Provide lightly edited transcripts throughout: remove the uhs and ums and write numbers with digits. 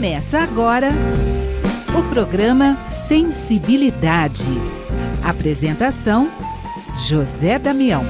Começa agora o programa Sensibilidade. Apresentação: José Damião.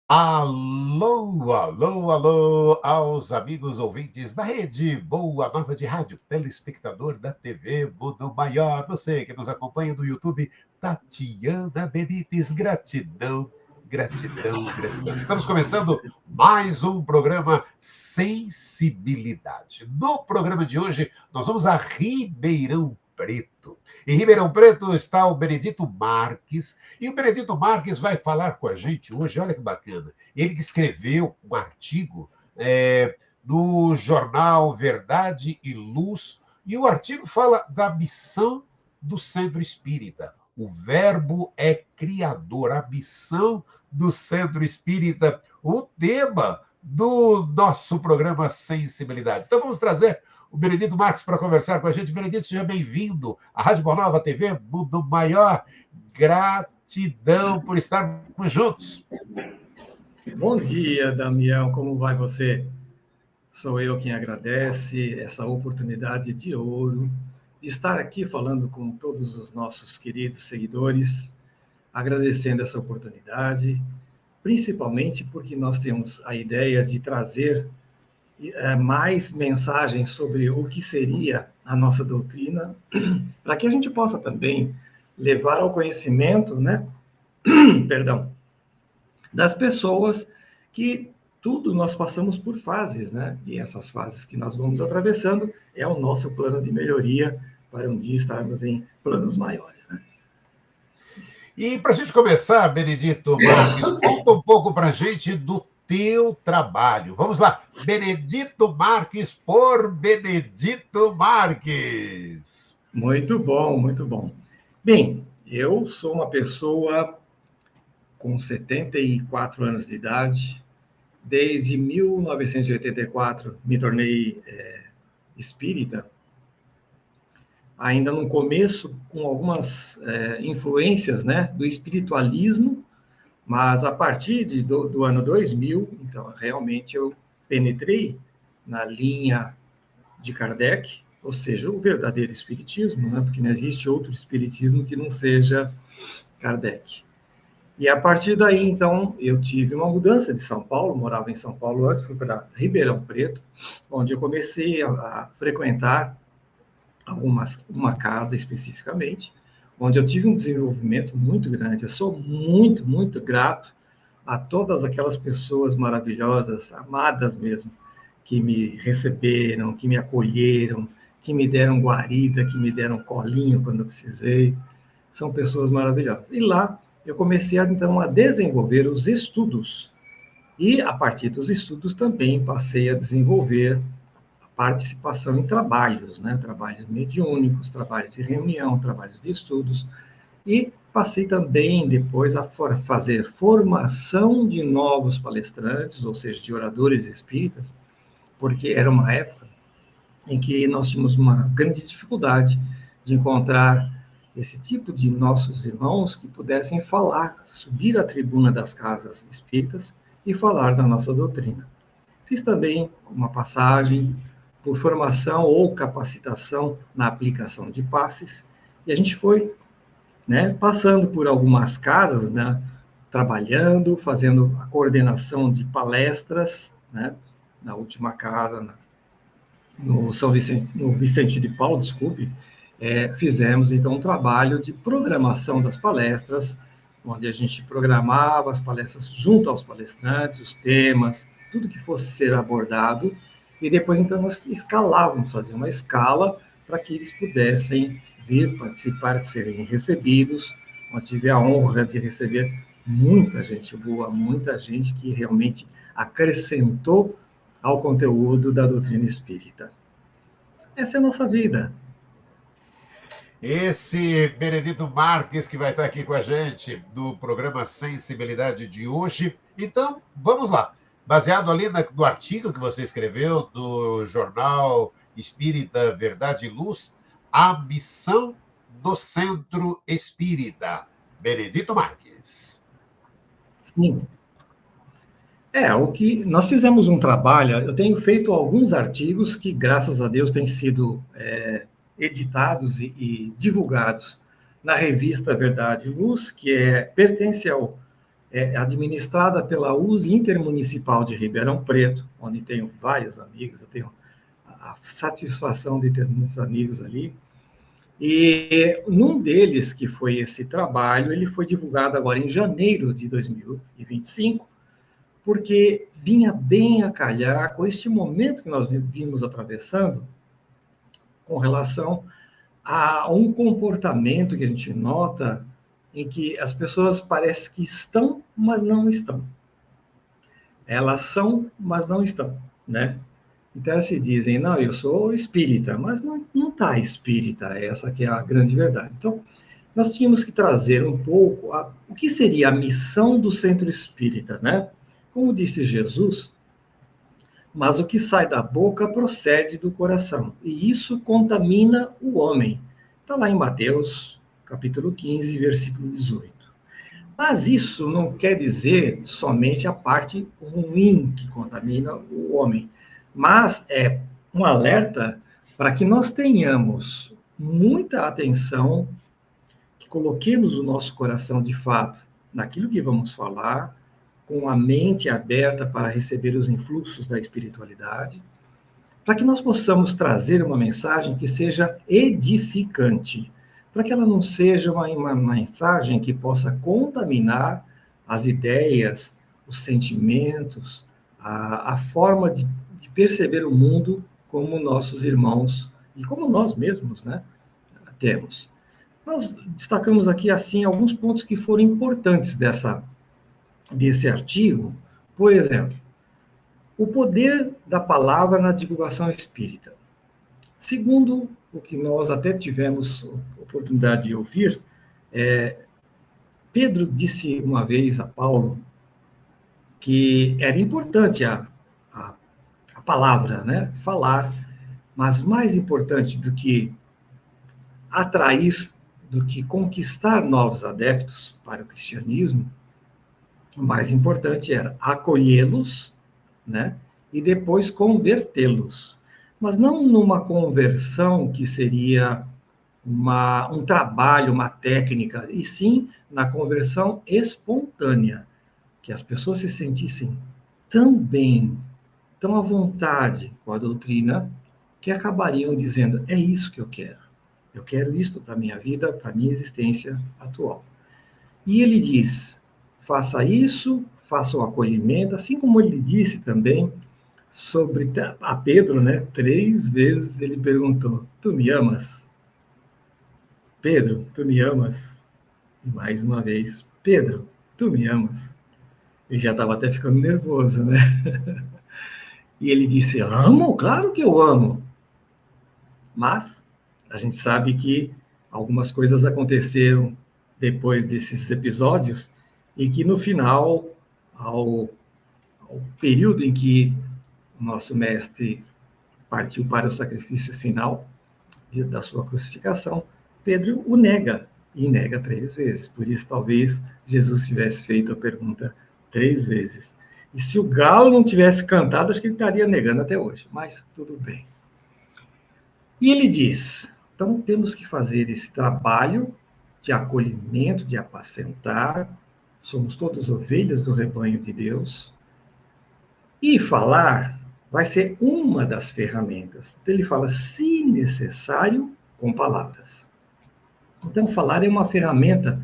Alô, alô, alô, aos amigos ouvintes da rede Boa Nova de Rádio, telespectador da TV Mundo Maior, você que nos acompanha no YouTube, Tatiana Benítez, gratidão, gratidão, gratidão. Estamos começando mais um programa Sensibilidade. No programa de hoje, nós vamos a Ribeirão Preto. Em Ribeirão Preto está o Benedito Marques, e o Benedito Marques vai falar com a gente hoje, olha que bacana. Ele que escreveu um artigo no jornal Verdade e Luz, e o artigo fala da missão do Centro Espírita. O verbo é criador, a missão do Centro Espírita, o tema do nosso programa Sensibilidade. Então vamos trazer o Benedito Marques para conversar com a gente. Benedito, seja bem-vindo à Rádio Boa Nova TV Mundo Maior. Gratidão por estarmos juntos. Bom dia, Damião. Como vai você? Sou eu quem agradece essa oportunidade de ouro de estar aqui falando com todos os nossos queridos seguidores, agradecendo essa oportunidade, principalmente porque nós temos a ideia de trazer mais mensagens sobre o que seria a nossa doutrina, para que a gente possa também levar ao conhecimento, né? Perdão, das pessoas que tudo nós passamos por fases, né? E essas fases que nós vamos atravessando é o nosso plano de melhoria para um dia estarmos em planos maiores, né? E para a gente começar, Benedito Marques, conta um pouco para a gente do teu trabalho. Vamos lá, Benedito Marques por Benedito Marques. Muito bom, muito bom. Bem, eu sou uma pessoa com 74 anos de idade. Desde 1984 me tornei espírita, ainda no começo com algumas influências, né, do espiritualismo, mas a partir do ano 2000, então, realmente eu penetrei na linha de Kardec, ou seja, o verdadeiro espiritismo, né, porque não existe outro espiritismo que não seja Kardec. E a partir daí, então, eu tive uma mudança de São Paulo, morava em São Paulo antes, fui para Ribeirão Preto, onde eu comecei a frequentar uma casa especificamente, onde eu tive um desenvolvimento muito grande. Eu sou muito, muito grato a todas aquelas pessoas maravilhosas, amadas mesmo, que me receberam, que me acolheram, que me deram guarida, que me deram colinho quando eu precisei. São pessoas maravilhosas. E lá eu comecei, então, a desenvolver os estudos. E, a partir dos estudos, também passei a desenvolver a participação em trabalhos, né? Trabalhos mediúnicos, trabalhos de reunião, trabalhos de estudos. E passei também, depois, a fazer formação de novos palestrantes, ou seja, de oradores espíritas, porque era uma época em que nós tínhamos uma grande dificuldade de encontrar esse tipo de nossos irmãos que pudessem falar, subir à tribuna das casas espíritas e falar da nossa doutrina. Fiz também uma passagem por formação ou capacitação na aplicação de passes, e a gente foi, né, passando por algumas casas, né, trabalhando, fazendo a coordenação de palestras, né, na última casa, no Vicente de Paulo, desculpe, fizemos, então, um trabalho de programação das palestras, onde a gente programava as palestras junto aos palestrantes, os temas, tudo que fosse ser abordado, e depois, então, nós escalávamos, fazíamos uma escala para que eles pudessem vir participar, serem recebidos. Eu tive a honra de receber muita gente boa, muita gente que realmente acrescentou ao conteúdo da doutrina espírita. Essa é a nossa vida. Esse Benedito Marques que vai estar aqui com a gente do programa Sensibilidade de hoje. Então, vamos lá. Baseado ali no artigo que você escreveu do jornal Espírita Verdade e Luz, a missão do Centro Espírita. Benedito Marques. Sim. O que nós fizemos um trabalho, eu tenho feito alguns artigos que, graças a Deus, têm sido editados e divulgados na revista Verdade e Luz, que pertence administrada pela USE Intermunicipal de Ribeirão Preto, onde tenho vários amigos, eu tenho a satisfação de ter muitos amigos ali. E num deles, que foi esse trabalho, ele foi divulgado agora em janeiro de 2025, porque vinha bem a calhar com este momento que nós vimos atravessando com relação a um comportamento que a gente nota em que as pessoas parecem que estão, mas não estão. Elas são, mas não estão, né? Então, elas se dizem, não, eu sou espírita, mas não está espírita, essa que é a grande verdade. Então, nós tínhamos que trazer um pouco o que seria a missão do centro espírita, né? Como disse Jesus, mas o que sai da boca procede do coração, e isso contamina o homem. Está lá em Mateus, capítulo 15, versículo 18. Mas isso não quer dizer somente a parte ruim que contamina o homem, mas é um alerta para que nós tenhamos muita atenção, que coloquemos o nosso coração de fato naquilo que vamos falar, com a mente aberta para receber os influxos da espiritualidade, para que nós possamos trazer uma mensagem que seja edificante, para que ela não seja uma mensagem que possa contaminar as ideias, os sentimentos, a forma de perceber o mundo como nossos irmãos e como nós mesmos, né, temos. Nós destacamos aqui, assim, alguns pontos que foram importantes desse artigo. Por exemplo, o poder da palavra na divulgação espírita. Segundo o que nós até tivemos oportunidade de ouvir, Pedro disse uma vez a Paulo que era importante a palavra, né? Falar, mas mais importante do que atrair, do que conquistar novos adeptos para o cristianismo, o mais importante era acolhê-los, né? E depois convertê-los. Mas não numa conversão que seria um trabalho, uma técnica, e sim na conversão espontânea, que as pessoas se sentissem tão bem, tão à vontade com a doutrina, que acabariam dizendo, é isso que eu quero isso para a minha vida, para a minha existência atual. E ele diz, faça isso, faça o acolhimento, assim como ele disse também sobre a Pedro, né? 3 vezes ele perguntou, tu me amas? Pedro, tu me amas? E mais uma vez, Pedro, tu me amas? Ele já estava até ficando nervoso, né? E ele disse, amo? Claro que eu amo. Mas a gente sabe que algumas coisas aconteceram depois desses episódios e que no final, ao período em que o nosso mestre partiu para o sacrifício final da sua crucificação, Pedro o nega, e nega 3 vezes. Por isso, talvez, Jesus tivesse feito a pergunta 3 vezes. E se o galo não tivesse cantado, acho que ele estaria negando até hoje, mas tudo bem. E ele diz, então temos que fazer esse trabalho de acolhimento, de apacentar, somos todos ovelhas do rebanho de Deus, e falar vai ser uma das ferramentas. Então, ele fala, se necessário, com palavras. Então, falar é uma ferramenta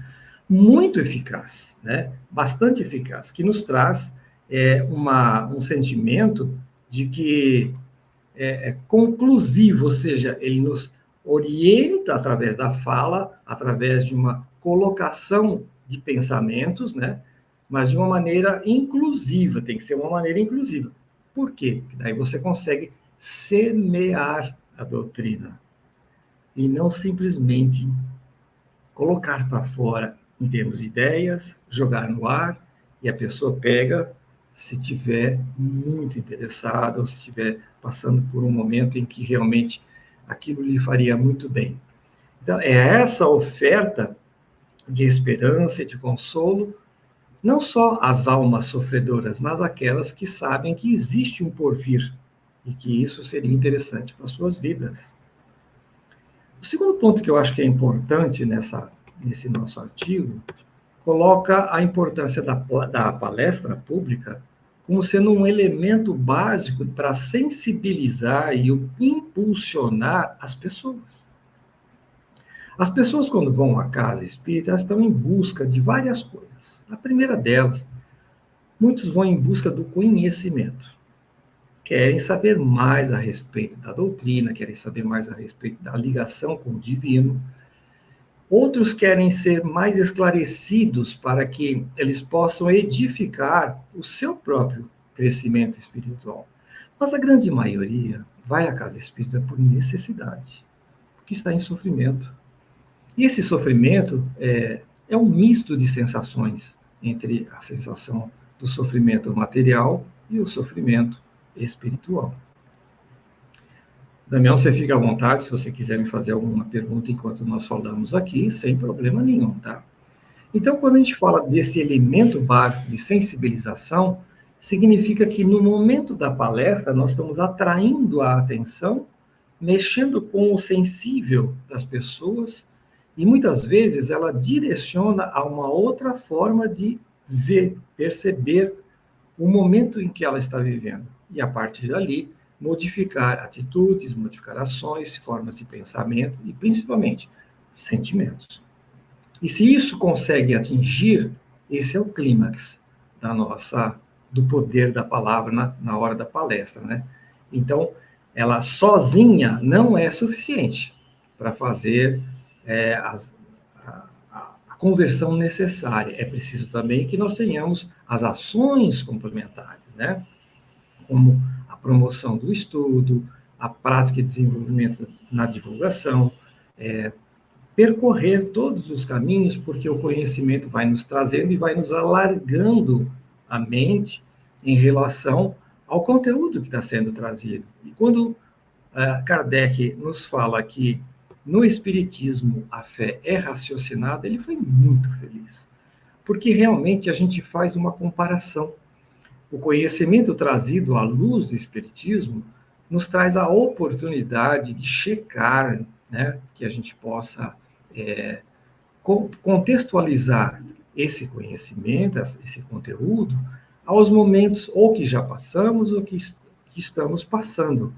muito eficaz, né? Bastante eficaz, que nos traz um sentimento de que é conclusivo, ou seja, ele nos orienta através da fala, através de uma colocação de pensamentos, né? Mas de uma maneira inclusiva, tem que ser uma maneira inclusiva. Por quê? Porque daí você consegue semear a doutrina e não simplesmente colocar para fora em termos de ideias, jogar no ar, e a pessoa pega, se tiver muito interessada, ou se estiver passando por um momento em que realmente aquilo lhe faria muito bem. Então, é essa oferta de esperança e de consolo não só as almas sofredoras, mas aquelas que sabem que existe um porvir e que isso seria interessante para as suas vidas. O segundo ponto que eu acho que é importante nesse nosso artigo coloca a importância da palestra pública como sendo um elemento básico para sensibilizar e impulsionar as pessoas. As pessoas, quando vão à casa espírita, elas estão em busca de várias coisas. A primeira delas, muitos vão em busca do conhecimento. Querem saber mais a respeito da doutrina, querem saber mais a respeito da ligação com o divino. Outros querem ser mais esclarecidos para que eles possam edificar o seu próprio crescimento espiritual. Mas a grande maioria vai à casa espírita por necessidade, porque está em sofrimento. E esse sofrimento é um misto de sensações entre a sensação do sofrimento material e o sofrimento espiritual. Damião, você fica à vontade se você quiser me fazer alguma pergunta enquanto nós falamos aqui, sem problema nenhum, tá? Então, quando a gente fala desse elemento básico de sensibilização, significa que no momento da palestra nós estamos atraindo a atenção, mexendo com o sensível das pessoas, e muitas vezes ela direciona a uma outra forma de ver, perceber o momento em que ela está vivendo. E a partir dali, modificar atitudes, modificar ações, formas de pensamento e, principalmente, sentimentos. E se isso consegue atingir, esse é o clímax do poder da palavra na hora da palestra, né? Então, ela sozinha não é suficiente para fazer a conversão necessária. É preciso também que nós tenhamos as ações complementares, né? Como a promoção do estudo, a prática e desenvolvimento na divulgação, percorrer todos os caminhos, porque o conhecimento vai nos trazendo e vai nos alargando a mente em relação ao conteúdo que está sendo trazido. E quando Kardec nos fala que no Espiritismo a fé é raciocinada, ele foi muito feliz, porque realmente a gente faz uma comparação. O conhecimento trazido à luz do Espiritismo nos traz a oportunidade de checar, né, que a gente possa contextualizar esse conhecimento, esse conteúdo, aos momentos ou que já passamos ou que estamos passando.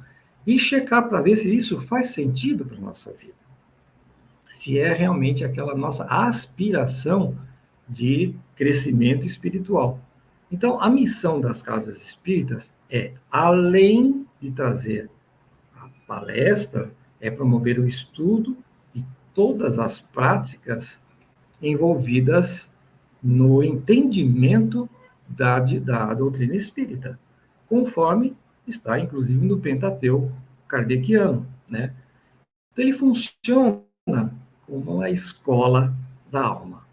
E checar para ver se isso faz sentido para a nossa vida. Se é realmente aquela nossa aspiração de crescimento espiritual. Então, a missão das casas espíritas é, além de trazer a palestra, é promover o estudo e todas as práticas envolvidas no entendimento da doutrina espírita, conforme está, inclusive, no Pentateuco kardeciano, né? Então, ele funciona como uma escola da alma.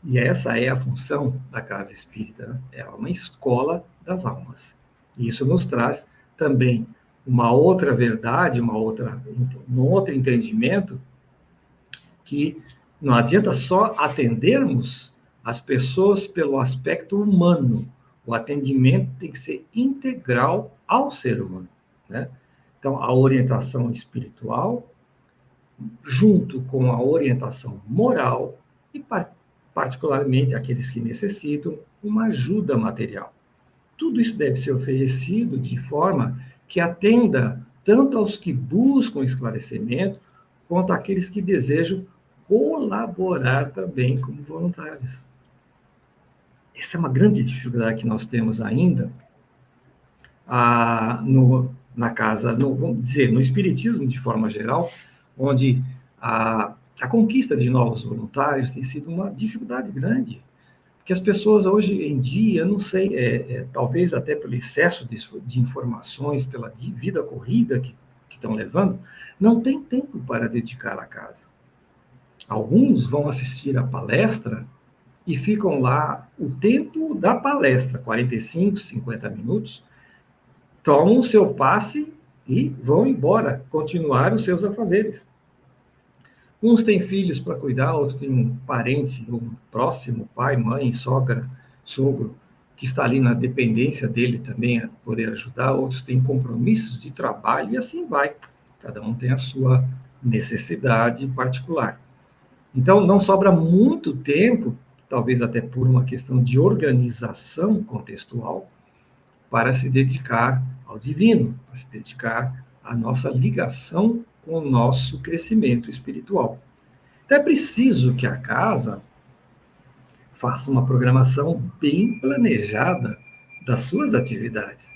E essa é a função da casa espírita, né? É uma escola das almas. E isso nos traz também uma outra verdade, um outro entendimento, que não adianta só atendermos as pessoas pelo aspecto humano. O atendimento tem que ser integral ao ser humano, né? Então, a orientação espiritual, junto com a orientação moral e, particularmente, aqueles que necessitam uma ajuda material. Tudo isso deve ser oferecido de forma que atenda tanto aos que buscam esclarecimento, quanto àqueles que desejam colaborar também como voluntários. Essa é uma grande dificuldade que nós temos ainda na casa, vamos dizer, no espiritismo de forma geral, onde a conquista de novos voluntários tem sido uma dificuldade grande, porque as pessoas hoje em dia, não sei, talvez até pelo excesso de informações, pela vida corrida que estão levando, não tem tempo para dedicar à casa. Alguns vão assistir a palestra e ficam lá o tempo da palestra, 45, 50 minutos, tomam o seu passe e vão embora, continuar os seus afazeres. Uns têm filhos para cuidar, outros têm um parente, um próximo, pai, mãe, sogra, sogro que está ali na dependência dele também a poder ajudar, outros têm compromissos de trabalho e assim vai. Cada um tem a sua necessidade particular. Então, não sobra muito tempo, talvez até por uma questão de organização contextual, para se dedicar ao divino, para se dedicar à nossa ligação com o nosso crescimento espiritual. Então, é preciso que a casa faça uma programação bem planejada das suas atividades,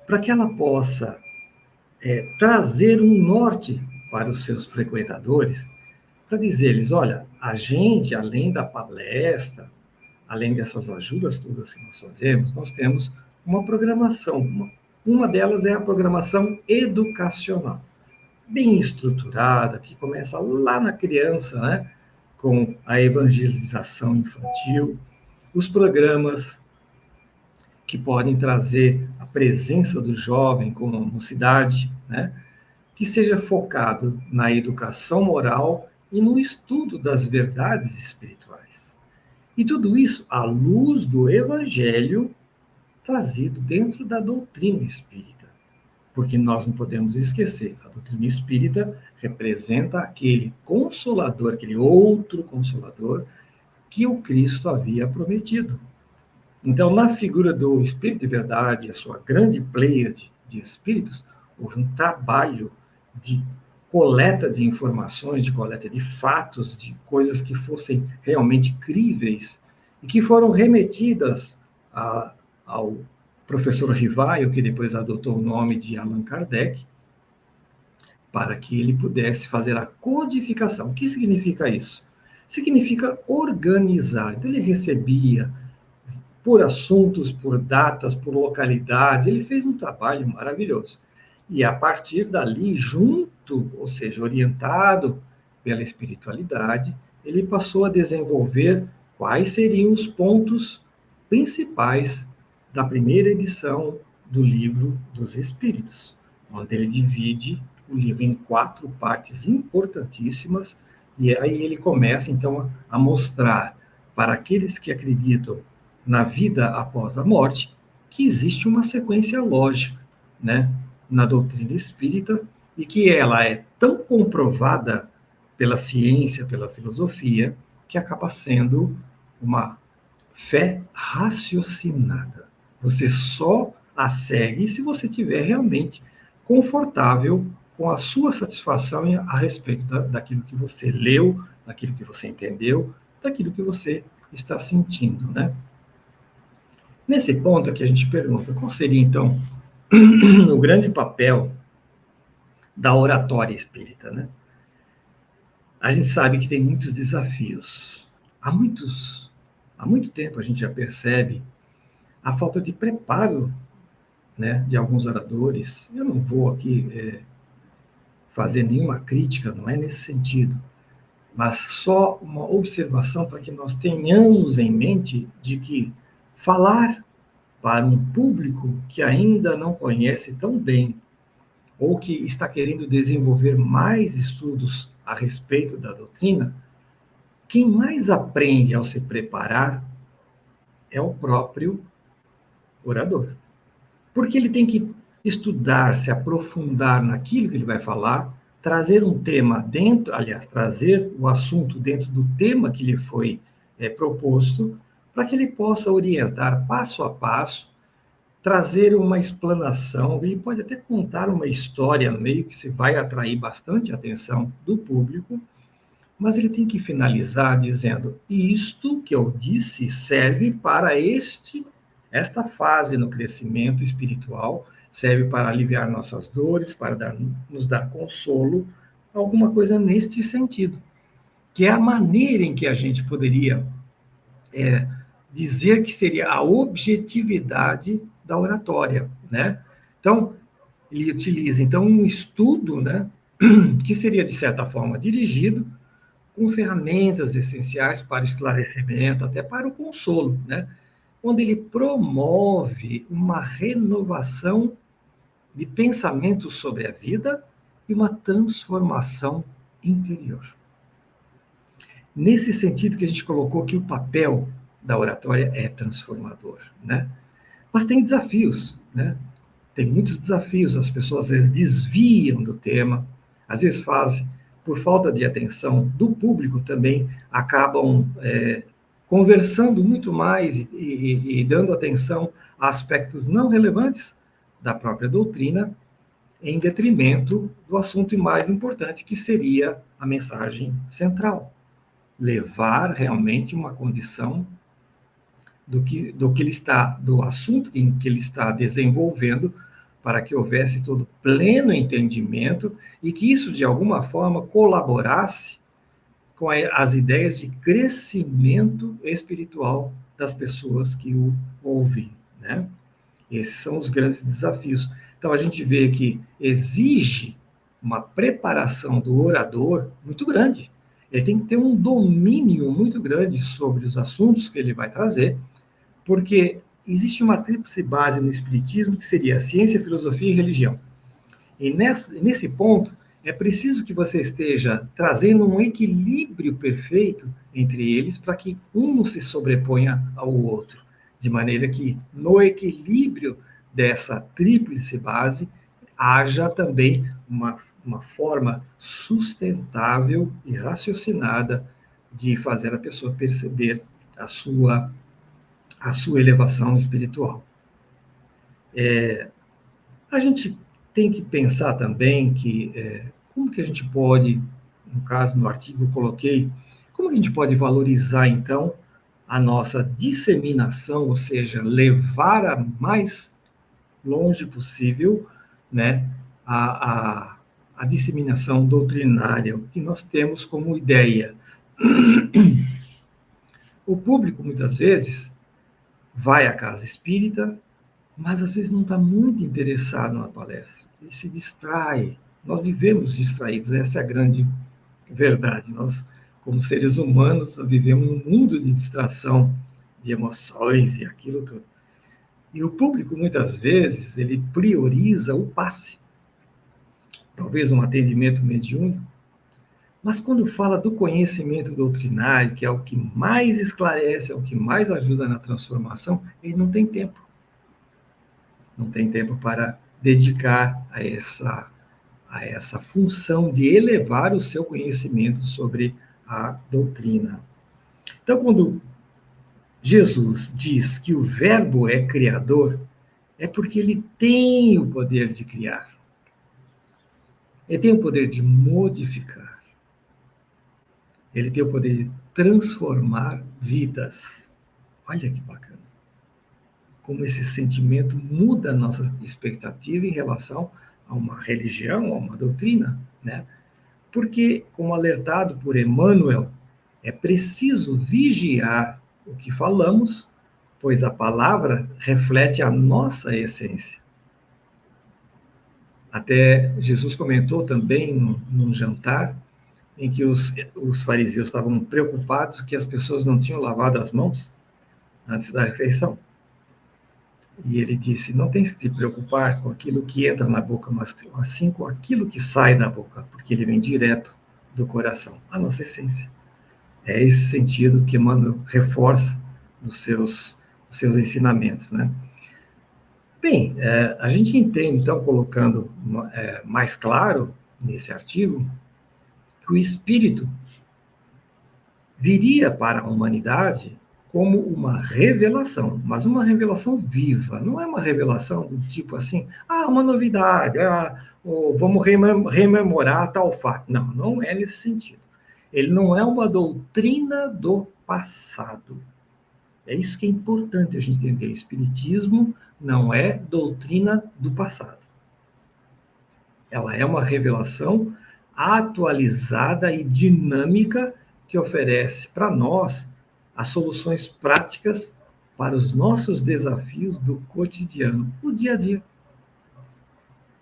para que ela possa trazer um norte para os seus frequentadores, para dizer-lhes, olha, a gente, além da palestra, além dessas ajudas todas que nós fazemos, nós temos uma programação. Uma delas é a programação educacional, bem estruturada, que começa lá na criança, né, com a evangelização infantil, os programas que podem trazer a presença do jovem como a mocidade, né, que seja focado na educação moral e no estudo das verdades espirituais. E tudo isso à luz do Evangelho trazido dentro da doutrina espírita. Porque nós não podemos esquecer, a doutrina espírita representa aquele consolador, aquele outro consolador que o Cristo havia prometido. Então, na figura do Espírito de Verdade, a sua grande pleiade de espíritos, houve um trabalho de coleta de informações, de coleta de fatos, de coisas que fossem realmente críveis e que foram remetidas ao professor Rivaio, que depois adotou o nome de Allan Kardec, para que ele pudesse fazer a codificação. O que significa isso? Significa organizar. Então, ele recebia por assuntos, por datas, por localidade. Ele fez um trabalho maravilhoso. E a partir dali, junto, ou seja, orientado pela espiritualidade, ele passou a desenvolver quais seriam os pontos principais da primeira edição do Livro dos Espíritos, onde ele divide o livro em 4 partes importantíssimas, e aí ele começa, então, a mostrar para aqueles que acreditam na vida após a morte, que existe uma sequência lógica, né, na doutrina espírita, e que ela é tão comprovada pela ciência, pela filosofia, que acaba sendo uma fé raciocinada. Você só a segue se você estiver realmente confortável com a sua satisfação a respeito daquilo que você leu, daquilo que você entendeu, daquilo que você está sentindo, né? Nesse ponto aqui a gente pergunta, qual seria, então, o grande papel da oratória espírita, né? A gente sabe que tem muitos desafios. Há muito tempo a gente já percebe a falta de preparo, né, de alguns oradores. Eu não vou aqui fazer nenhuma crítica, não é nesse sentido, mas só uma observação para que nós tenhamos em mente de que falar para um público que ainda não conhece tão bem ou que está querendo desenvolver mais estudos a respeito da doutrina, quem mais aprende ao se preparar é o próprio orador. Porque ele tem que estudar, se aprofundar naquilo que ele vai falar, trazer um tema dentro, aliás, trazer o assunto dentro do tema que lhe foi proposto, para que ele possa orientar passo a passo, trazer uma explanação, ele pode até contar uma história no meio que se vai atrair bastante a atenção do público, mas ele tem que finalizar dizendo, isto que eu disse serve para esta fase no crescimento espiritual, serve para aliviar nossas dores, para nos dar consolo, alguma coisa neste sentido, que é a maneira em que a gente poderia dizer que seria a objetividade da oratória, né? Então, ele utiliza, então, um estudo, né, que seria, de certa forma, dirigido com ferramentas essenciais para o esclarecimento, até para o consolo, né? Onde ele promove uma renovação de pensamento sobre a vida e uma transformação interior. Nesse sentido que a gente colocou aqui o papel da oratória é transformador, né? Mas tem desafios, né? Tem muitos desafios, as pessoas às vezes desviam do tema, às vezes fazem, por falta de atenção do público também, acabam conversando muito mais e dando atenção a aspectos não relevantes da própria doutrina, em detrimento do assunto mais importante, que seria a mensagem central. Levar realmente uma condição do assunto em que ele está desenvolvendo, para que houvesse todo pleno entendimento e que isso, de alguma forma, colaborasse com as ideias de crescimento espiritual das pessoas que o ouvem, né? Esses são os grandes desafios. Então, a gente vê que exige uma preparação do orador muito grande. Ele tem que ter um domínio muito grande sobre os assuntos que ele vai trazer, porque existe uma tríplice base no Espiritismo, que seria ciência, filosofia e religião. E nesse ponto, é preciso que você esteja trazendo um equilíbrio perfeito entre eles, para que um não se sobreponha ao outro, de maneira que, no equilíbrio dessa tríplice base, haja também uma forma sustentável e raciocinada de fazer a pessoa perceber a sua elevação espiritual. A gente tem que pensar também que como que a gente pode, no caso, no artigo eu coloquei, como que a gente pode valorizar, então, a nossa disseminação, ou seja, levar a mais longe possível, né, a disseminação doutrinária, o que nós temos como ideia. O público, muitas vezes, vai à casa espírita, mas às vezes não está muito interessado na palestra. Ele se distrai. Nós vivemos distraídos, essa é a grande verdade. Nós, como seres humanos, vivemos num mundo de distração, de emoções e aquilo tudo. E o público, muitas vezes, ele prioriza o passe. Talvez um atendimento mediúnico. Mas quando fala do conhecimento doutrinário, que é o que mais esclarece, é o que mais ajuda na transformação, ele não tem tempo. Não tem tempo para dedicar a essa função de elevar o seu conhecimento sobre a doutrina. Então, quando Jesus diz que o Verbo é criador, é porque ele tem o poder de criar. Ele tem o poder de modificar. Ele tem o poder de transformar vidas. Olha que bacana. Como esse sentimento muda a nossa expectativa em relação a uma religião, a uma doutrina, né? Porque, como alertado por Emmanuel, é preciso vigiar o que falamos, pois a palavra reflete a nossa essência. Até Jesus comentou também num jantar, em que os fariseus estavam preocupados que as pessoas não tinham lavado as mãos antes da refeição. E ele disse, não tem que se preocupar com aquilo que entra na boca, mas assim com aquilo que sai da boca, porque ele vem direto do coração, a nossa essência. É esse sentido que Emmanuel reforça nos seus ensinamentos, né? Bem, a gente entende, então, colocando mais claro nesse artigo, que o Espírito viria para a humanidade como uma revelação, mas uma revelação viva, não é uma revelação do tipo assim, uma novidade, vamos rememorar tal fato. Não, não é nesse sentido. Ele não é uma doutrina do passado. É isso que é importante a gente entender. O Espiritismo não é doutrina do passado. Ela é uma revelação atualizada e dinâmica que oferece para nós as soluções práticas para os nossos desafios do cotidiano, do dia a dia.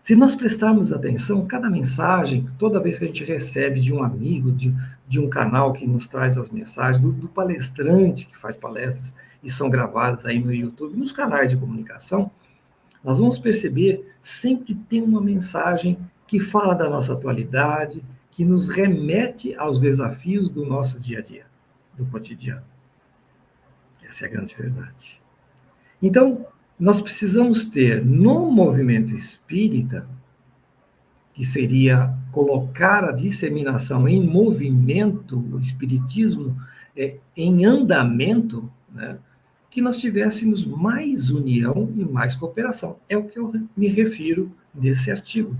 Se nós prestarmos atenção, cada mensagem, toda vez que a gente recebe de um amigo, de um canal que nos traz as mensagens, do palestrante que faz palestras e são gravadas aí no YouTube, nos canais de comunicação, nós vamos perceber sempre tem uma mensagem que fala da nossa atualidade, que nos remete aos desafios do nosso dia a dia, do cotidiano. Essa é a grande verdade. Então, nós precisamos ter no movimento espírita, que seria colocar a disseminação em movimento, o espiritismo em andamento, né? Que nós tivéssemos mais união e mais cooperação. É o que eu me refiro nesse artigo.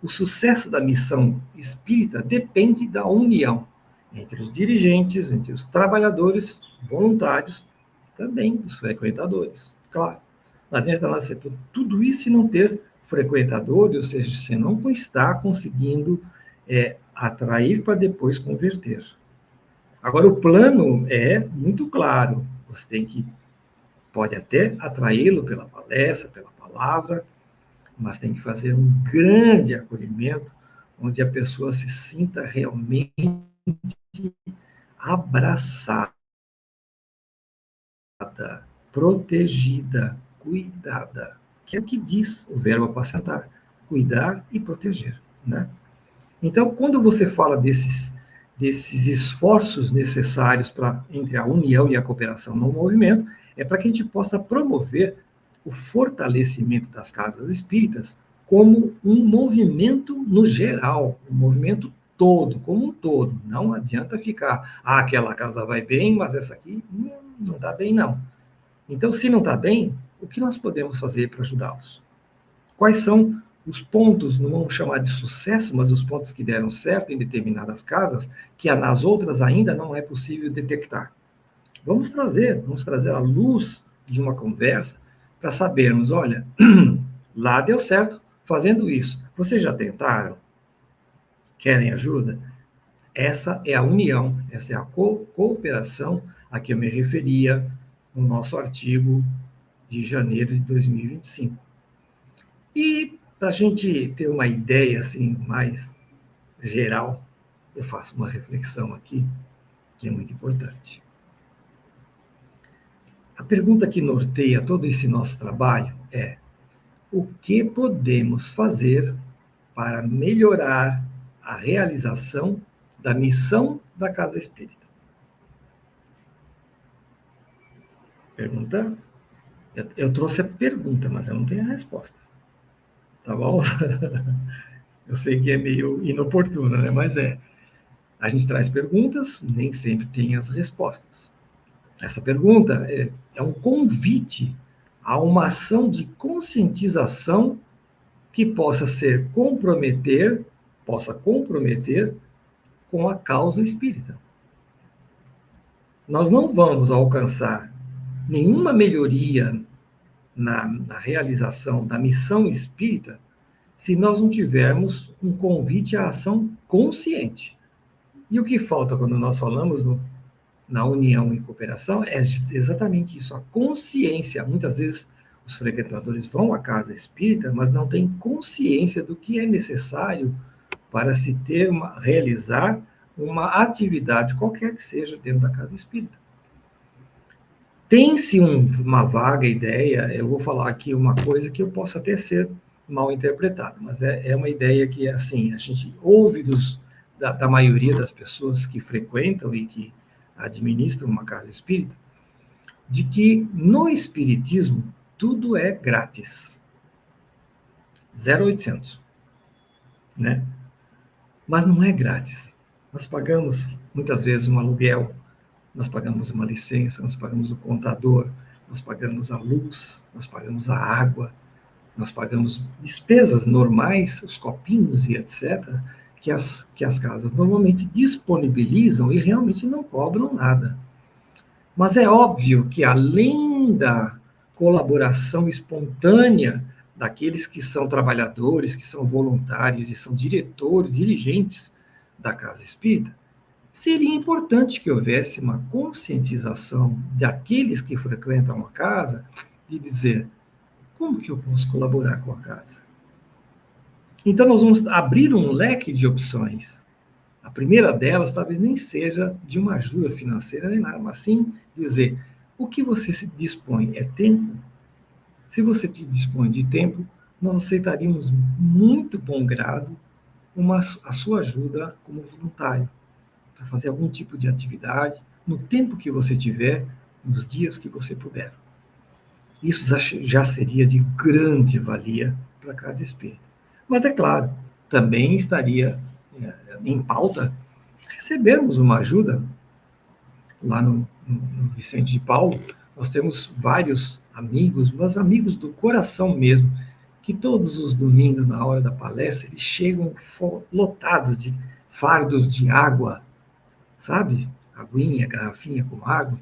O sucesso da missão espírita depende da união entre os dirigentes, entre os trabalhadores, voluntários, também dos frequentadores. Claro, não adianta nada ser tudo isso e não ter frequentadores, ou seja, você não está conseguindo atrair para depois converter. Agora, o plano é muito claro. Você tem que, pode até atraí-lo pela palestra, pela palavra, mas tem que fazer um grande acolhimento, onde a pessoa se sinta realmente abraçada, protegida, cuidada, que é o que diz o verbo apacentar, cuidar e proteger, né? Então, quando você fala desses esforços necessários entre a união e a cooperação no movimento, é para que a gente possa promover o fortalecimento das casas espíritas como um movimento no geral, um movimento todo, como um todo. Não adianta ficar, aquela casa vai bem, mas essa aqui não está bem, não. Então, se não está bem, o que nós podemos fazer para ajudá-los? Quais são os pontos, não vamos chamar de sucesso, mas os pontos que deram certo em determinadas casas, que nas outras ainda não é possível detectar? Vamos trazer à luz de uma conversa para sabermos, olha, lá deu certo fazendo isso. Vocês já tentaram? Querem ajuda? Essa é a união, essa é a cooperação a que eu me referia no nosso artigo de janeiro de 2025. E para a gente ter uma ideia assim mais geral, eu faço uma reflexão aqui que é muito importante. A pergunta que norteia todo esse nosso trabalho é: o que podemos fazer para melhorar a realização da missão da Casa Espírita? Pergunta? Eu trouxe a pergunta, mas eu não tenho a resposta. Tá bom? Eu sei que é meio inoportuno, né? Mas a gente traz perguntas, nem sempre tem as respostas. Essa pergunta é um convite a uma ação de conscientização que possa comprometer com a causa espírita. Nós não vamos alcançar nenhuma melhoria na realização da missão espírita se nós não tivermos um convite à ação consciente. E o que falta quando nós falamos na união e cooperação é exatamente isso, a consciência. Muitas vezes os frequentadores vão à casa espírita, mas não têm consciência do que é necessário para se realizar uma atividade, qualquer que seja, dentro da casa espírita. Tem-se uma vaga ideia, eu vou falar aqui uma coisa que eu possa até ser mal interpretado, mas é uma ideia que, assim, a gente ouve da maioria das pessoas que frequentam e que administram uma casa espírita, de que no espiritismo tudo é grátis. 0800. Né? Mas não é grátis. Nós pagamos, muitas vezes, um aluguel, nós pagamos uma licença, nós pagamos o contador, nós pagamos a luz, nós pagamos a água, nós pagamos despesas normais, os copinhos e etc., que as casas normalmente disponibilizam e realmente não cobram nada. Mas é óbvio que, além da colaboração espontânea daqueles que são trabalhadores, que são voluntários e são diretores, dirigentes da Casa Espírita, seria importante que houvesse uma conscientização daqueles que frequentam a casa de dizer: como que eu posso colaborar com a casa? Então, nós vamos abrir um leque de opções. A primeira delas talvez nem seja de uma ajuda financeira nem nada, mas sim dizer: o que você se dispõe é tempo? Se você te dispõe de tempo, nós aceitaríamos muito bom grado a sua ajuda como voluntário, para fazer algum tipo de atividade, no tempo que você tiver, nos dias que você puder. Isso já seria de grande valia para a casa espírita. Mas, é claro, também estaria em pauta recebermos uma ajuda lá no Vicente de Paulo. Nós temos vários amigos, mas amigos do coração mesmo, que todos os domingos, na hora da palestra, eles chegam lotados de fardos de água, sabe? Aguinha, garrafinha com água,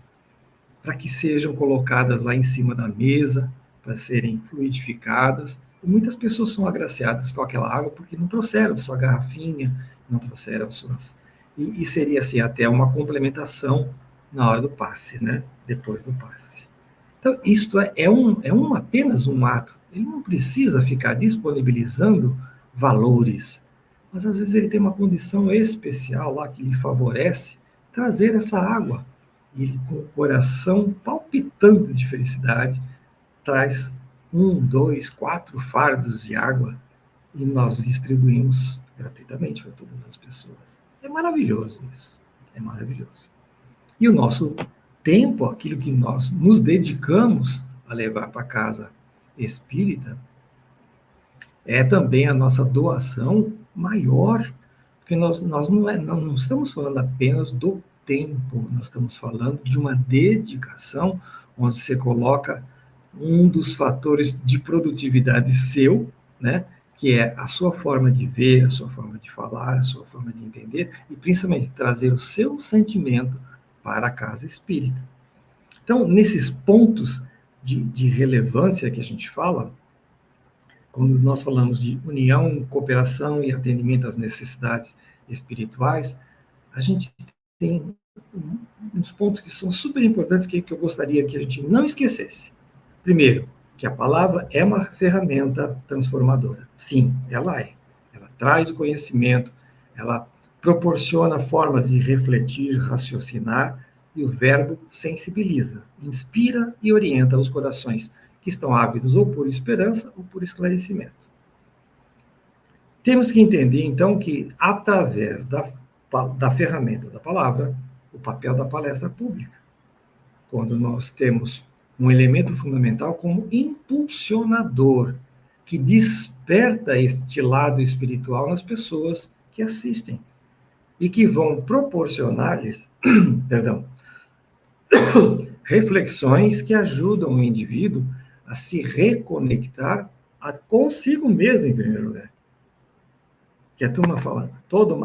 para que sejam colocadas lá em cima da mesa, para serem fluidificadas. E muitas pessoas são agraciadas com aquela água porque não trouxeram sua garrafinha, não trouxeram suas... E seria assim até uma complementação na hora do passe, né? Depois do passe. Então, isto apenas um ato. Ele não precisa ficar disponibilizando valores, mas às vezes ele tem uma condição especial lá que lhe favorece trazer essa água. E ele, com o coração palpitando de felicidade, traz 1, 2, 4 fardos de água e nós distribuímos gratuitamente para todas as pessoas. É maravilhoso isso. É maravilhoso. E o nosso tempo, aquilo que nós nos dedicamos a levar para casa espírita, é também a nossa doação maior, porque nós não estamos falando apenas do tempo, nós estamos falando de uma dedicação, onde você coloca um dos fatores de produtividade seu, né, que é a sua forma de ver, a sua forma de falar, a sua forma de entender, e principalmente trazer o seu sentimento para a casa espírita. Então, nesses pontos de relevância que a gente fala, quando nós falamos de união, cooperação e atendimento às necessidades espirituais, a gente tem uns pontos que são super importantes que eu gostaria que a gente não esquecesse. Primeiro, que a palavra é uma ferramenta transformadora. Sim, ela é. Ela traz o conhecimento, ela proporciona formas de refletir, raciocinar, e o verbo sensibiliza, inspira e orienta os corações que estão ávidos ou por esperança ou por esclarecimento. Temos que entender, então, que através da ferramenta da palavra, o papel da palestra pública, quando nós temos um elemento fundamental como impulsionador, que desperta este lado espiritual nas pessoas que assistem e que vão proporcionar-lhes, reflexões que ajudam o indivíduo a se reconectar consigo mesmo, em primeiro lugar. Que a turma fala,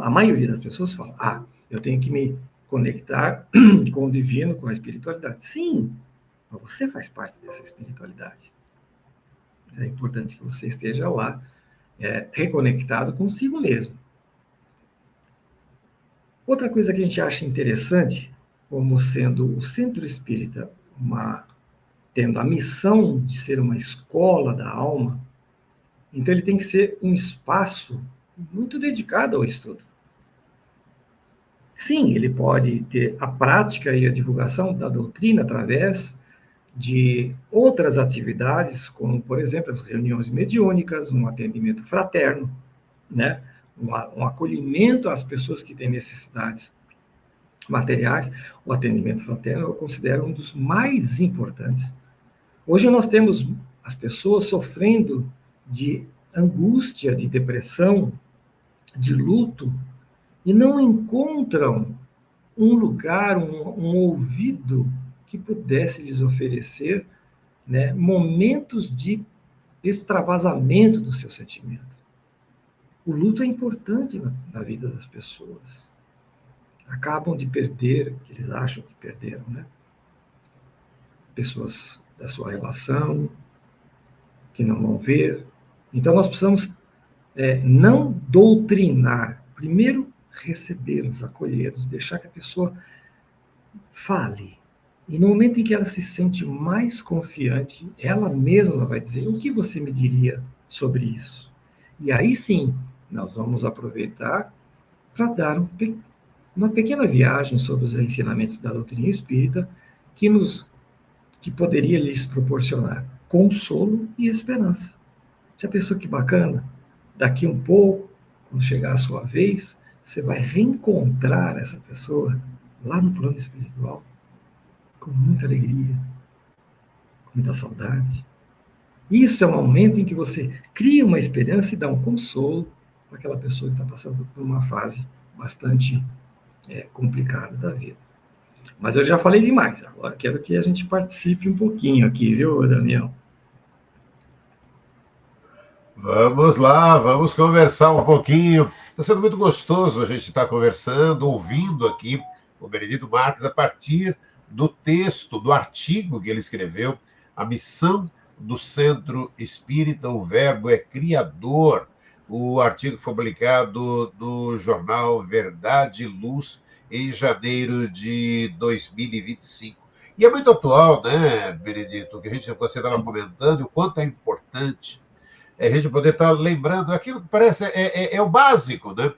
a maioria das pessoas fala, eu tenho que me conectar com o divino, com a espiritualidade. Sim, mas você faz parte dessa espiritualidade. É importante que você esteja lá, reconectado consigo mesmo. Outra coisa que a gente acha interessante, como sendo o centro espírita tendo a missão de ser uma escola da alma, então ele tem que ser um espaço muito dedicado ao estudo. Sim, ele pode ter a prática e a divulgação da doutrina através de outras atividades, como, por exemplo, as reuniões mediúnicas, um atendimento fraterno, né? Um acolhimento às pessoas que têm necessidades materiais. O atendimento fraterno eu considero um dos mais importantes. Hoje nós temos as pessoas sofrendo de angústia, de depressão, de luto, e não encontram um lugar, um ouvido que pudesse lhes oferecer, né, momentos de extravasamento do seu sentimento. O luto é importante na vida das pessoas. Acabam de perder, que eles acham que perderam, né? Pessoas da sua relação, que não vão ver. Então, nós precisamos não doutrinar. Primeiro, recebê-los, acolhê-los, deixar que a pessoa fale. E no momento em que ela se sente mais confiante, ela mesma vai dizer, o que você me diria sobre isso? E aí sim, nós vamos aproveitar para dar uma pequena viagem sobre os ensinamentos da doutrina espírita que poderia lhes proporcionar consolo e esperança. Já pensou que bacana? Daqui um pouco, quando chegar a sua vez, você vai reencontrar essa pessoa lá no plano espiritual. com muita alegria, com muita saudade. Isso é um momento em que você cria uma esperança e dá um consolo para aquela pessoa que está passando por uma fase bastante complicada da vida. Mas eu já falei demais, agora quero que a gente participe um pouquinho aqui, viu, Daniel? Vamos lá, vamos conversar um pouquinho. Está sendo muito gostoso a gente estar conversando, ouvindo aqui o Benedito Marques a partir do texto, do artigo que ele escreveu, A Missão do Centro Espírita, o Verbo é Criador. O artigo foi publicado no jornal Verdade e Luz em janeiro de 2025. E é muito atual, né, Benedito, que você estava comentando, o quanto é importante a gente poder estar lembrando aquilo que parece o básico, né?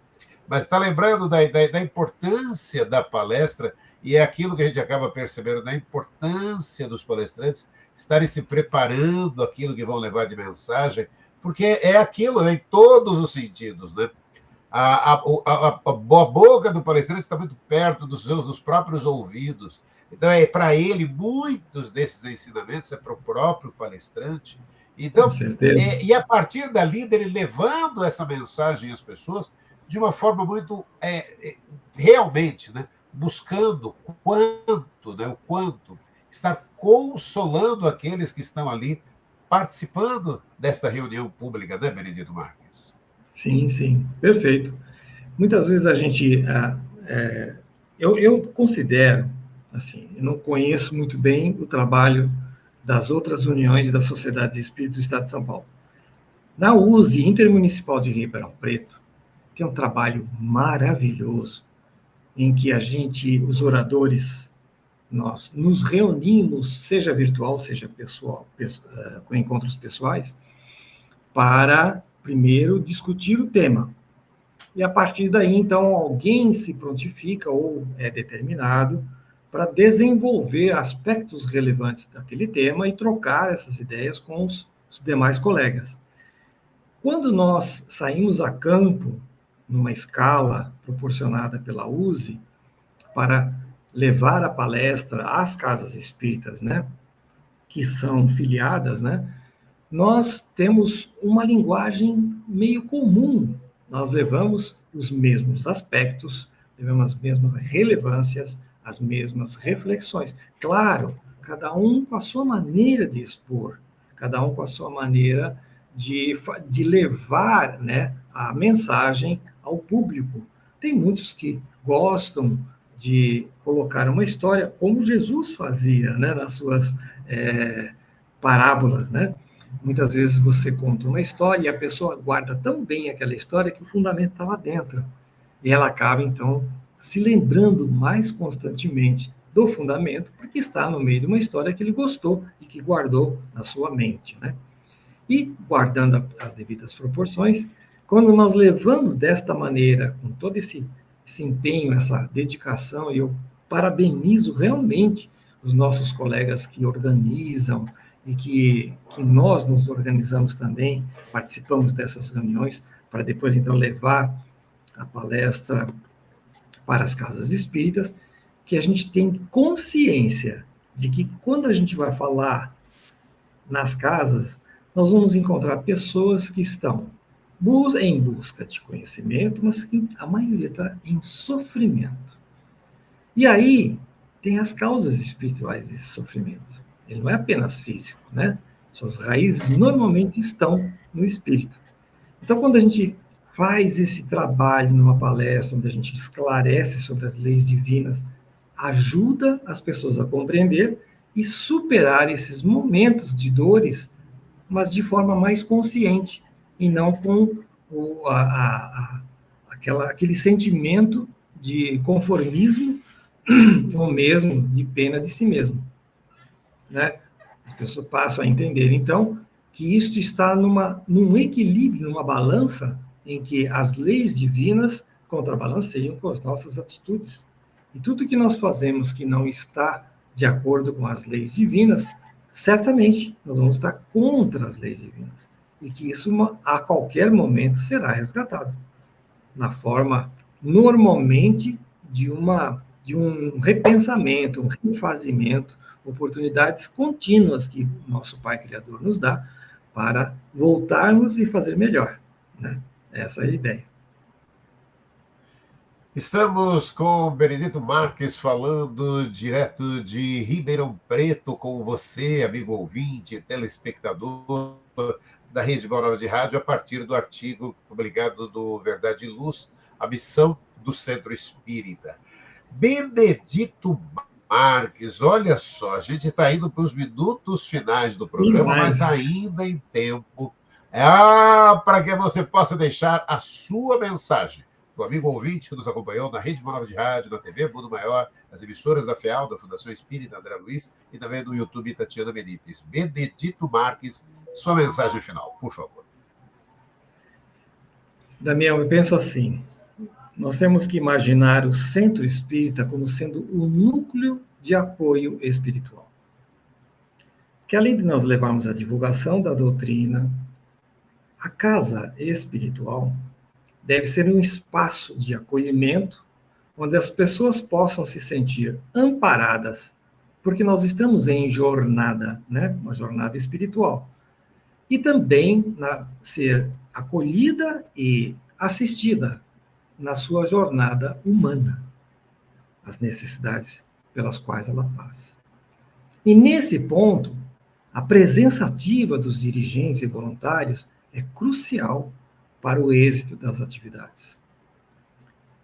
Mas está lembrando da importância da palestra e é aquilo que a gente acaba percebendo, da importância dos palestrantes estarem se preparando aquilo que vão levar de mensagem, porque é aquilo em todos os sentidos, né? A boca do palestrante está muito perto dos próprios ouvidos. Então, para ele, muitos desses ensinamentos é para o próprio palestrante. Então, Com certeza. e a partir dali, dele levando essa mensagem às pessoas de uma forma muito, realmente, né, buscando o quanto estar consolando aqueles que estão ali participando desta reunião pública, né, Benedito Marques? Sim, sim, perfeito. Muitas vezes a gente... eu considero, assim, eu não conheço muito bem o trabalho das outras uniões das sociedades espíritas do Estado de São Paulo. Na USE Intermunicipal de Ribeirão Preto, tem um trabalho maravilhoso, em que os oradores, nós nos reunimos, seja virtual, seja pessoal, com encontros pessoais, para, primeiro, discutir o tema. E, a partir daí, então, alguém se prontifica ou é determinado para desenvolver aspectos relevantes daquele tema e trocar essas ideias com os demais colegas. Quando nós saímos a campo, numa escala proporcionada pela USE, para levar a palestra às casas espíritas, né, que são filiadas, né, nós temos uma linguagem meio comum. Nós levamos os mesmos aspectos, levamos as mesmas relevâncias, as mesmas reflexões. Claro, cada um com a sua maneira de expor, cada um com a sua maneira de levar, né, a mensagem ao público. Tem muitos que gostam de colocar uma história, como Jesus fazia, né, nas suas parábolas, né? Muitas vezes você conta uma história e a pessoa guarda tão bem aquela história que o fundamento está lá dentro. E ela acaba, então, se lembrando mais constantemente do fundamento, porque está no meio de uma história que ele gostou e que guardou na sua mente, né? E, guardando as devidas proporções, quando nós levamos desta maneira, com todo esse empenho, essa dedicação, e eu parabenizo realmente os nossos colegas que organizam, e que nós nos organizamos também, participamos dessas reuniões, para depois, então, levar a palestra para as casas espíritas, que a gente tem consciência de que, quando a gente vai falar nas casas, nós vamos encontrar pessoas que estão em busca de conhecimento, mas que a maioria está em sofrimento. E aí, tem as causas espirituais desse sofrimento. Ele não é apenas físico, né? Suas raízes normalmente estão no espírito. Então, quando a gente faz esse trabalho numa palestra, onde a gente esclarece sobre as leis divinas, ajuda as pessoas a compreender e superar esses momentos de dores, mas de forma mais consciente, e não com aquele sentimento de conformismo ou mesmo de pena de si mesmo. Né? As pessoas passam a entender, então, que isso está num equilíbrio, numa balança, em que as leis divinas contrabalanceiam com as nossas atitudes. E tudo que nós fazemos que não está de acordo com as leis divinas, certamente nós vamos estar contra as leis divinas. E que isso, a qualquer momento, será resgatado. Na forma, normalmente, de uma de um repensamento, um refazimento, oportunidades contínuas que o nosso Pai Criador nos dá para voltarmos e fazer melhor, né? Essa é a ideia. Estamos com Benedito Marques falando direto de Ribeirão Preto com você, amigo ouvinte, telespectador da Rede Boa de Rádio, a partir do artigo publicado do Verdade e Luz, a missão do Centro Espírita. Benedito Marques, olha só, a gente está indo para os minutos finais do programa, mas ainda em tempo, para que você possa deixar a sua mensagem. O amigo ouvinte que nos acompanhou na Rede Boa de Rádio, na TV Mundo Maior, nas emissoras da FEAL, da Fundação Espírita André Luiz, e também no YouTube Tatiana Benítez. Benedito Marques, sua mensagem final, por favor. Damião, eu penso assim, nós temos que imaginar o Centro Espírita como sendo o núcleo de apoio espiritual. Que além de nós levarmos a divulgação da doutrina, a casa espiritual deve ser um espaço de acolhimento, onde as pessoas possam se sentir amparadas, porque nós estamos em jornada, né? Uma jornada espiritual. E também ser acolhida e assistida na sua jornada humana, as necessidades pelas quais ela passa. E nesse ponto, a presença ativa dos dirigentes e voluntários é crucial para o êxito das atividades.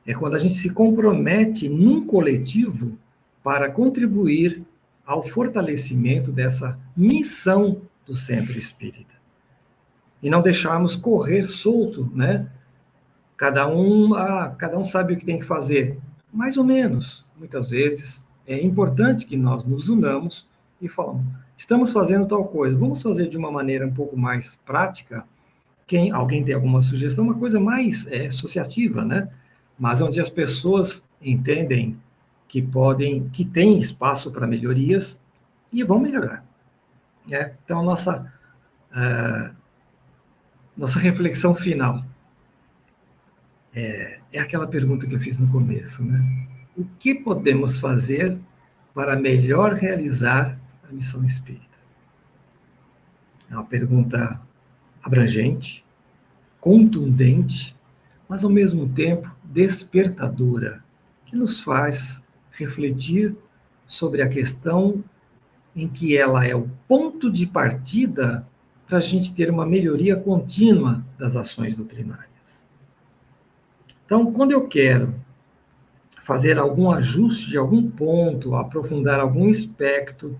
É quando a gente se compromete num coletivo para contribuir ao fortalecimento dessa missão do Centro Espírita. E não deixarmos correr solto, né? Cada um sabe o que tem que fazer. Mais ou menos. Muitas vezes é importante que nós nos unamos e falamos, estamos fazendo tal coisa, vamos fazer de uma maneira um pouco mais prática. Alguém tem alguma sugestão, uma coisa mais associativa, né? Mas onde as pessoas entendem que tem espaço para melhorias e vão melhorar. Né? Então, nossa reflexão final é aquela pergunta que eu fiz no começo, né? O que podemos fazer para melhor realizar a missão espírita? É uma pergunta abrangente, contundente, mas ao mesmo tempo despertadora, que nos faz refletir sobre a questão em que ela é o ponto de partida para a gente ter uma melhoria contínua das ações doutrinárias. Então, quando eu quero fazer algum ajuste de algum ponto, aprofundar algum aspecto,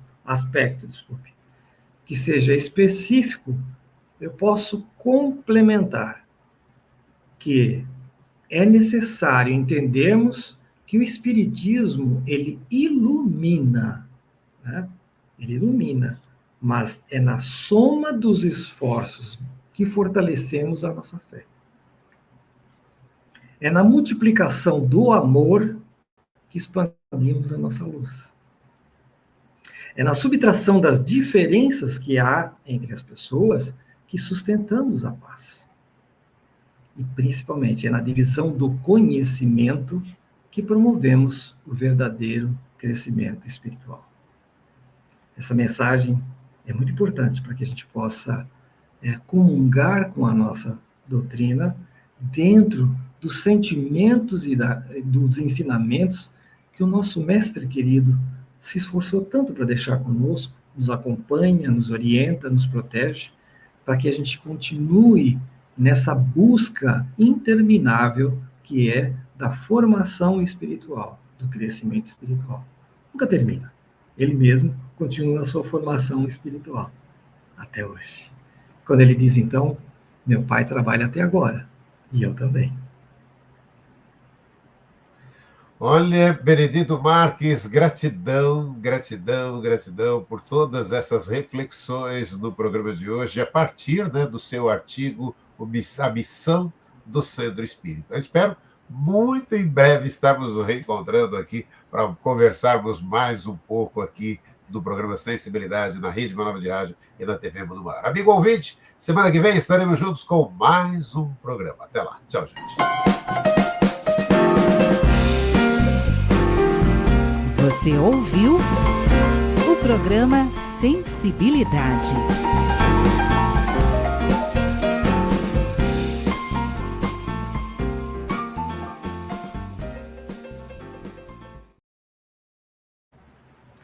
que seja específico, eu posso complementar que é necessário entendermos que o Espiritismo, ele ilumina, né? Ele ilumina, mas é na soma dos esforços que fortalecemos a nossa fé. É na multiplicação do amor que expandimos a nossa luz. É na subtração das diferenças que há entre as pessoas que sustentamos a paz. E, principalmente, é na divisão do conhecimento que promovemos o verdadeiro crescimento espiritual. Essa mensagem é muito importante para que a gente possa comungar com a nossa doutrina dentro dos sentimentos e dos ensinamentos que o nosso mestre querido se esforçou tanto para deixar conosco, nos acompanha, nos orienta, nos protege, para que a gente continue nessa busca interminável que é da formação espiritual, do crescimento espiritual. Nunca termina. Ele mesmo continua na sua formação espiritual, até hoje. Quando ele diz, então, meu pai trabalha até agora, e eu também. Olha, Benedito Marques, gratidão por todas essas reflexões no programa de hoje, a partir, né, do seu artigo, A Missão do Centro Espírita. Eu espero muito em breve estarmos nos reencontrando aqui para conversarmos mais um pouco aqui do programa Sensibilidade na Rede Nova de Rádio e na TV Mundo Maior. Amigo ouvinte, semana que vem estaremos juntos com mais um programa. Até lá. Tchau, gente. Você ouviu o programa Sensibilidade.